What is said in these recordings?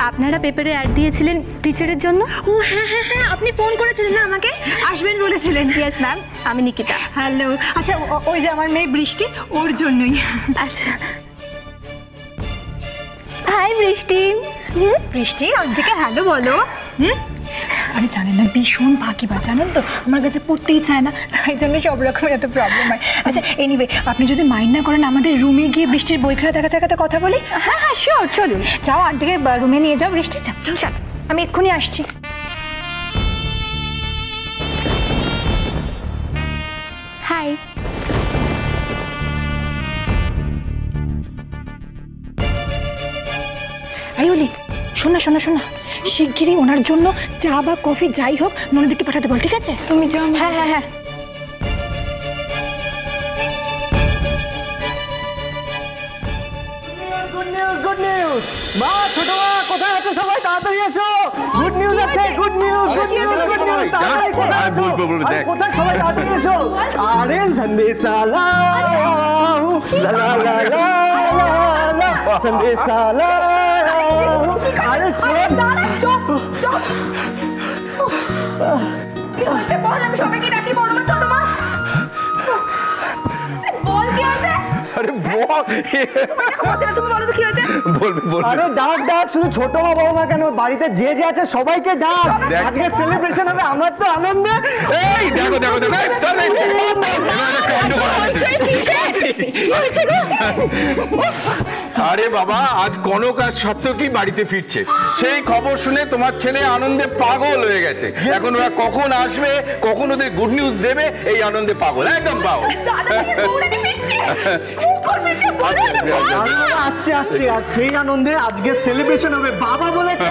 আপনারা পেপারে অ্যাড দিয়েছিলেন টিচারের জন্য? ও হ্যাঁ হ্যাঁ হ্যাঁ, আপনি ফোন করেছিলেন না আমাকে, আসবেন বলেছিলেন। ইয়েস ম্যাম, আমি নিকিতা। হ্যালো। আচ্ছা ওই যে আমার মেয়ে বৃষ্টি, ওর জন্যই। আচ্ছা, হাই বৃষ্টি। বৃষ্টি আন্টিকে হ্যালো বলো। আরে জানেন না ভীষণ ফাঁকিবাজ, জানেন তো, আমার কাছে পড়তেই চায় না, তাই জন্য সব রকমের এত প্রবলেম হয়। আচ্ছা এনিওয়ে, আপনি যদি মাইন্ড না করেন আমাদের রুমে গিয়ে বৃষ্টির বই খেলা দেখাতে কথা বলি? হ্যাঁ হ্যাঁ শিওর, চলুন। যাও আন্টিকে রুমে নিয়ে যাও। বৃষ্টি যাও, চল, আমি এক্ষুনি আসছি। হাই। এই ওলি, শোনা শোনা শোনা, শিগগিরই ওনার জন্য চা বা কফি যাই হোক ননদিকে পাঠাতে বল, ঠিক আছে? তুমি যাও। হ্যাঁ হ্যাঁ হ্যাঁ। গুড নিউজ মা, ছোট মা, কোথায় আছো সবাই? তাড়াতাড়ি এসো, গুড নিউজ আছে, good news, good news, good news. তাড়াতাড়ি কোথায় আছো? কোথায় সবাই? তাড়াতাড়ি এসো। আরে সন্দেশা লাও, লা লা লা লা লা, সন্দেশা লাও। আরে শোন, চুপ চুপ। কি হয়েছে বল, আমি সবাইকে ডাকি, বড় মা ছোট মা। বল কি হয়েছে? আরে বল, তুমি বলো তো কি হয়েছে? বলবি বলবি। আরে ডাক ডাক, শুধু ছোট মা বড় মা কেন, বাড়িতে যে যে আছে সবাইকে ডাক। আজকে সেলিব্রেশন হবে, আমার তো আনন্দে। এই দেখো দেখো দেখো, এই, চল, এই, আরে বাবা, আজ কনক আর সত্যকি বাড়িতে ফিরছে, সেই খবর শুনে তোমার ছেলে আনন্দে পাগল হয়ে গেছে। এখন ওরা কখন আসবে, কখন ওদের গুড নিউজ দেবে, এই আনন্দে পাগল, একদম পাগল। আসছে আসছে, আর সেই আনন্দে আজকে সেলিব্রেশন হবে, বাবা বলেছে।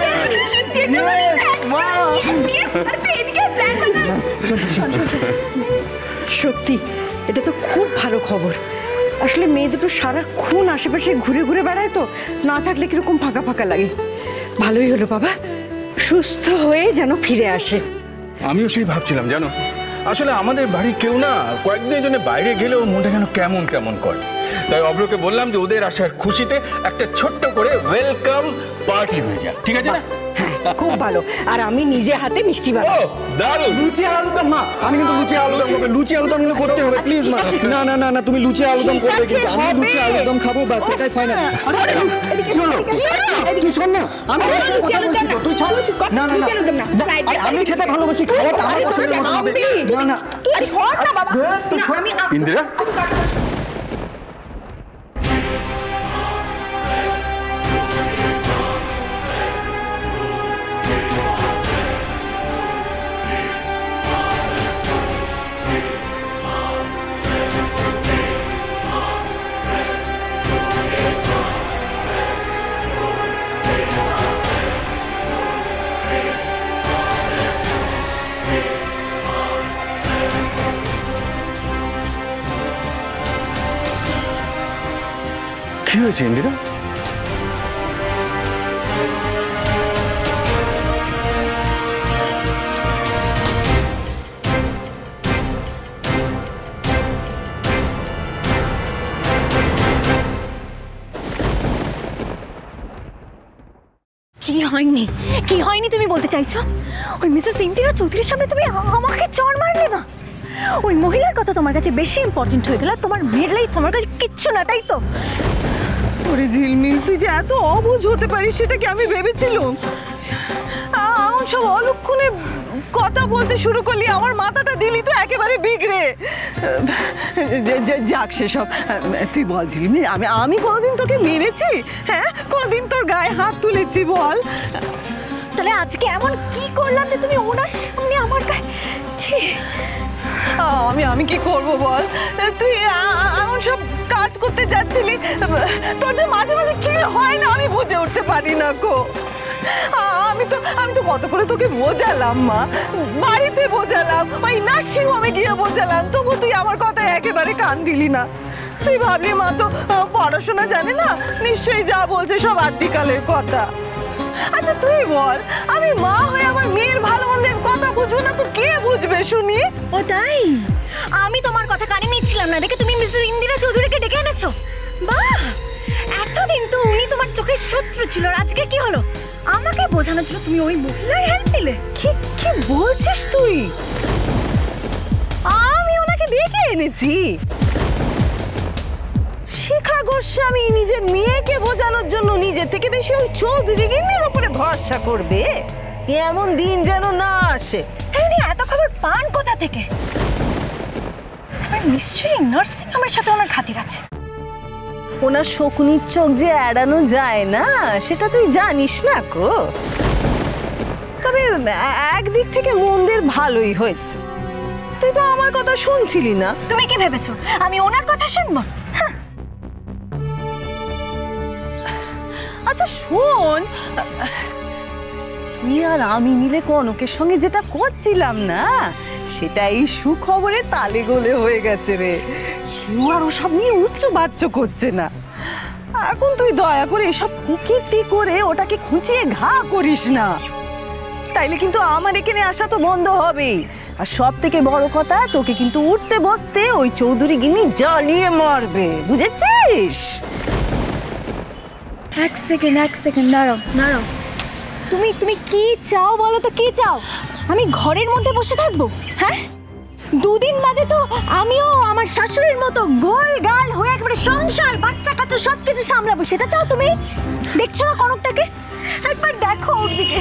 সত্যি এটা তো খুব ভালো খবর। আসলে মেয়ে দুটো সারাক্ষণ আশেপাশে ঘুরে ঘুরে বেড়ায়, তো না থাকলে কিরকম ফাঁকা ফাঁকা লাগে। ভালোই হলো বাবা, সুস্থ হয়ে যেন ফিরে আসে। আমিও সেই ভাবছিলাম, জানো, আসলে আমাদের বাড়ি কেউ না কয়েকদিনের জন্য বাইরে গেলেও মনটা যেন কেমন কেমন করে। তাই অব্রকে বললাম যে ওদের আসার খুশিতে একটা ছোট্ট করে ওয়েলকাম পার্টি হয়ে যাক, ঠিক আছে না? খুব ভালো। আর আমি নিজে হাতে মিষ্টি বানাবো। দারুণ। লুচি আলুদম মা, আমি কিন্তু লুচি আলুদম করবো, লুচি আলুদম কিন্তু করতে হবে প্লিজ মা। না না না না, তুমি লুচি আলুদম করবে, কিন্তু আমি লুচি আলুদম খাবো, বাস এটাই ফাইনাল। তুই শোন না, আমি তুই ছাড়। না না না, আমি খেতে ভালোবাসি, খাওয়াটা আমার পছন্দের মতো হবে। না না ইন্দিরা, কি হয়েছে ইন্দিরা? কি হয়নি, কি হয়নি তুমি বলতে চাইছো? ওই মিসেস ইন্দিরা চৌধুরীর সামনে তুমি আমাকে চড় মারলে না? ওই মহিলার কথা তোমার কাছে বেশি ইম্পর্টেন্ট হয়ে গেল, তোমার মেয়ের লাইফ তোমার কাছে কিচ্ছু না, তাই তো? ওরে ঝিলমিল, তুই যে এত অবুঝ হতে পারিস সেটা কি আমি ভেবেছিলাম? আমার সব অলক্ষণে কথা বলতে শুরু করলি, আমার মাথাটা দিলি তো একেবারে বিগড়ে। যাক সেসব, তুই বল ঝিলমিল, আমি কোনোদিন তোকে মেরেছি? হ্যাঁ, কোনোদিন তোর গায়ে হাত তুলেছি বল? তাহলে আজকে এমন কি করলাম যে তুমি ওনার সামনে আমার গায়ে? আমি কি করব বল? তুই এমন সব কাজ করতে যাচ্ছিলি, তোর যে মাঝে মাঝে কি হয় না আমি বুঝে উঠতে পারি না গো। আমি তো কত করে তোকে বোঝালাম মা, বাড়িতে বোঝালাম, ওই নার্সিং হোমে গিয়ে বোঝালাম, তবু তুই আমার কথায় একেবারে কান দিলি না। তুই ভাবলি মা তো পড়াশোনা জানে না, নিশ্চয়ই যা বলছে সব আদিকালের কথা। আচ্ছা তুই বল, আমি মা হয়ে আমার মেয়ের ভালো মন্দের কথা বুঝবো না তো কে বুঝবে শুনি? ও তাই? আমি তোমার কথা কানে নিচ্ছিলাম না দেখে তুমি মিসেস ইন্দিরা চৌধুরীকে ডেকে এনেছো। বাহ, এতদিন তো উনি তোমার চোখের শত্রু ছিল, আর আজকে কি হলো? আমাকে বোঝানোর জন্য তুমি ওই মহিলার হেল্প নিলে? কি কি বলছিস তুই? আমি ওনাকে ডেকে এনেছি। শিখা গোস্বামী নিজের মেয়েকে বোঝানোর জন্য নিজে থেকে বেশি ওই চৌধুরী গিন্নির উপরে ভরসা করবে? এমন দিন যেন না আসে। তাহলে এত খবর পান কোথা থেকে? নিশ্চয়ই নার্সিং হোমের সাথে ওনার খাতির আছে। ওনার শকুনির চোখ যে এড়ানো যায় না সেটা তুই জানিস না কো। তবে একদিক থেকে মন্দের ভালোই হয়েছে, তুই তো আমার কথা শুনছিলি না। তুমি কি ভেবেছো আমি ওনার কথা শুনবো? আচ্ছা শোন, তুই আর আমি মিলে কনকের সঙ্গে যেটা করছিলাম না সেটা এই সুখবরে তালে গোলে হয়ে গেছে রে। কেউ আর ওসব নিয়ে উচ্চ বাচ্চ করছে না। এখন তুই দয়া করে এসব কুকীর্তি করে ওটাকে খুঁচিয়ে ঘা করিস না, তাইলে কিন্তু আমার এখানে আসা তো বন্ধ হবেই। আর সব থেকে বড় কথা, তোকে কিন্তু উঠতে বসতে ওই চৌধুরী গিন্নি জ্বালিয়ে মারবে, বুঝেছিস? এক সেকেন্ড দাঁড়াও। তুমি তুমি কি চাও বলো তো, কি চাও? আমি ঘরের মধ্যে বসে থাকবো? হ্যাঁ, দুদিন বাদে তো আমিও আমার শাশুড়ির মতো গোল গাল হয়ে একেবারে সংসার বাচ্চা কাচ্চা সবকিছু সামলাবো, সেটা চাও তুমি? দেখছো না কনকটাকে? একবার দেখো ওর দিকে,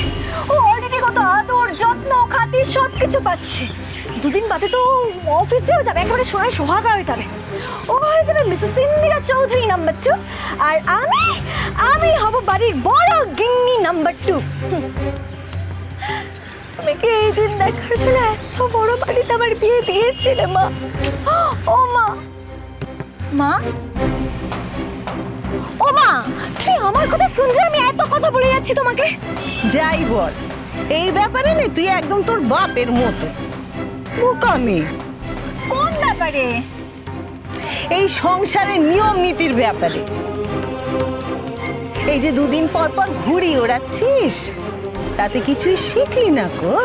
ও অলরেডি কত আদর যত্ন খাতির সবকিছু পাচ্ছে। দুদিন বাদে তো অফিসেও যাবে, একেবারে সোহাগা হয়ে যাবে। ও হয়ে যাবে মিসেস ইন্দিরা চৌধুরী নাম্বার 2, আর আমি হব বাড়ির বড় গিন্নি নাম্বার 2। তুমি কি এই দিন দেখার জন্য এত বড় বাড়িতে আমার বিয়ে দিয়েছিলে মা? ও মা, ও মা, তুমি আমার কথা শুনছো? আমি এত কথা বলে যাচ্ছি তোমাকে। যাই বল, এই ব্যাপারে না তুই একদম তোর বাপের মতো বোকামি। কোন ব্যাপারে? এই সংসারের নিয়ম নীতির ব্যাপারে। এই যে দুদিন পর পর ঘুড়ি ওড়াচ্ছিস, তাতে কিছুই শিখলি না কো।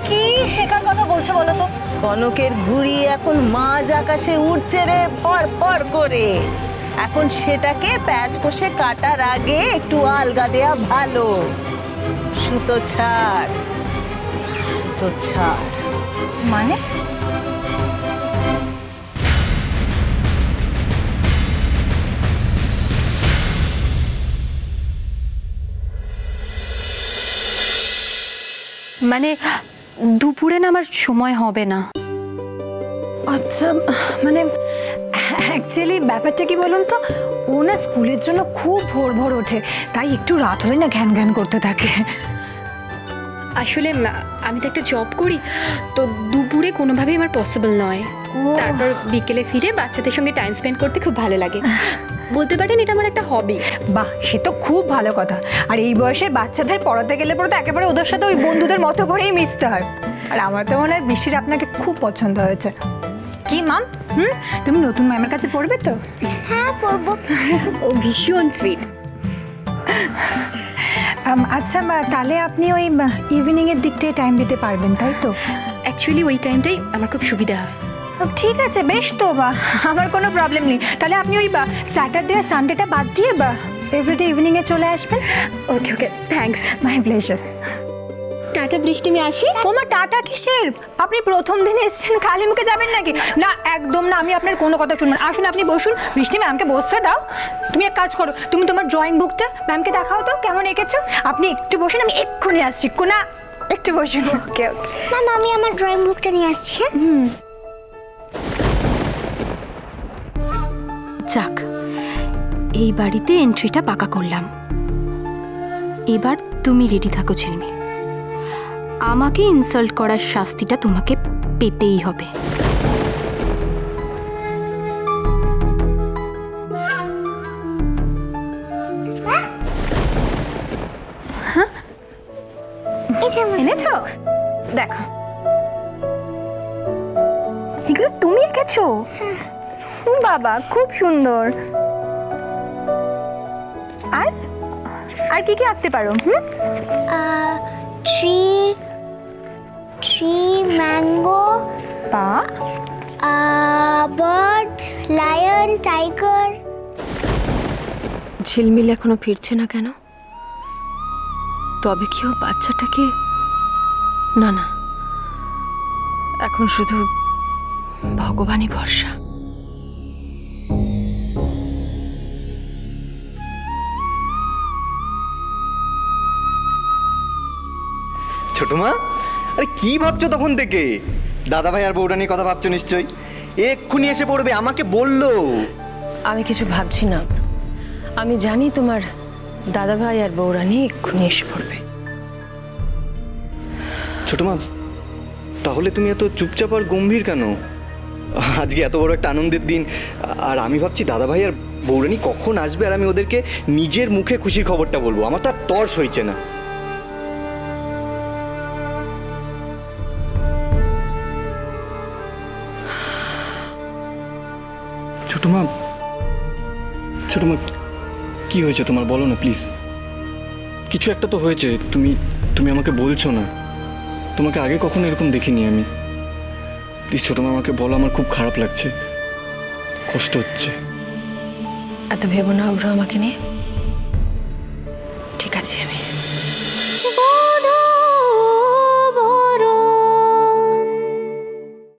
কি শেখার কথা বলছো বলো তো? কনকের ঘুড়ি এখন মাঝ আকাশে উড়ছে রে, ফর ফর করে। এখন সেটাকে প্যাচ কষে কাটার আগে একটু আলগা দেয়া ভালো। সুতো ছাড়। মানে? মানে দুপুরে না আমার সময় হবে না। আচ্ছা, মানে অ্যাকচুয়ালি ব্যাপারটা কি বলুন তো, ও না স্কুলের জন্য খুব ভোর ওঠে, তাই একটু রাত হলে না ঘ্যান করতে থাকে। আসলে আমি তো একটা জব করি, তো দুপুরে কোনোভাবেই আমার পসিবল নয়। তারপর বিকেলে ফিরে বাচ্চাদের সঙ্গে টাইম স্পেন্ড করতে খুব ভালো লাগে। বলতে পারেন এটা আমার একটা হবি। বাহ, সে তো খুব ভালো কথা। আর এই বয়সে বাচ্চাদের পড়াতে গেলে পরে তো একেবারে ওদের সাথে ওই বন্ধুদের মতো করেই মিশতে হয়। আর আমার তো মনে হয় বৃষ্টির আপনাকে খুব পছন্দ হয়েছে। কি মাম, তুমি নতুন ম্যামের কাছে পড়বে তো? হ্যাঁ পড়বো। ও ভীষণ সুইট। আচ্ছা মা, তাহলে আপনি ওই ইভিনিংয়ের দিকটাই টাইম দিতে পারবেন, তাই তো? অ্যাকচুয়ালি ওই টাইমটাই আমার খুব সুবিধা হয়। ঠিক আছে, বেশ তো, বা আমার কোনো প্রবলেম নেই। তাহলে আপনি ওই স্যাটারডে আর সানডেটা বাদ দিয়ে এভরিডে ইভিনিংয়ে চলে আসবেন। Okay thanks. My pleasure. Tata বৃষ্টি, আমি আসি। ওমা, টাটা কিসের? আপনি প্রথম দিনে এসেছেন, খালি মুখে যাবেন নাকি? না, একদম না, আমি আপনার কোনো কথা শুনবো না। আসুন, আপনি বসুন। বৃষ্টি, ম্যামকে বসতে দাও। তুমি এক কাজ করো, তুমি তোমার ড্রয়িং বুকটা ম্যামকে দেখাও তো, কেমন এঁকেছো। আপনি একটু বসুন, আমি এক্ষুনি আসছি। কোনা, একটু বসুন। ওকে ম্যাম, আমি আমার ড্রয়িং বুকটা নিয়ে আসছি। হ্যাঁ, যাক, এই বাড়িতে এন্ট্রিটা পাকা করলাম। এবার তুমি রেডি থাকো ঝিলমিল, আমাকে ইনসাল্ট করার শাস্তিটা তোমাকে পেতেই হবে। এনেছো? দেখো, এগুলো তুমি এঁকেছো? বাবা, খুব সুন্দর। আর আর কি কি আঁকতে পারো? ট্রি, ম্যাঙ্গো, বা বার্ড, লায়ন, টাইগার। ঝিলমিল এখনো ফিরছে না কেন? তবে কি ও বাচ্চাটাকে... না না, এখন শুধু ভগবানই ভরসা। ছোট মা, আরে কি ভাবছো তখন থেকে? দাদা ভাই আর বৌরানির কথা ভাবছো নিশ্চয়ই। এক্ষুনি এসে পড়বে, আমাকে বললো। আমি কিছু ভাবছি না, আমি জানি তোমার দাদাভাই আর বৌরানী এক্ষুনি এসে পড়বে। ছোট মা, তাহলে তুমি এত চুপচাপ আর গম্ভীর কেন? আজকে এত বড় একটা আনন্দের দিন, আর আমি ভাবছি দাদা ভাই আর বৌরানী কখন আসবে আর আমি ওদেরকে নিজের মুখে খুশির খবরটা বলবো। আমার তো আর তর্স হয়েছে না। ছোট মা, কি হয়েছে তোমার? বলো না প্লিজ। কিছু একটা তো হয়েছে, তুমি আমাকে বলছো না। তোমাকে আগে কখনো এরকম দেখিনি আমি। প্লিজ ছোট মা, আমাকে বলো, আমার খুব খারাপ লাগছে, কষ্ট হচ্ছে। এত ভেবো না অভ্র আমাকে নিয়ে। ঠিক আছে, আমি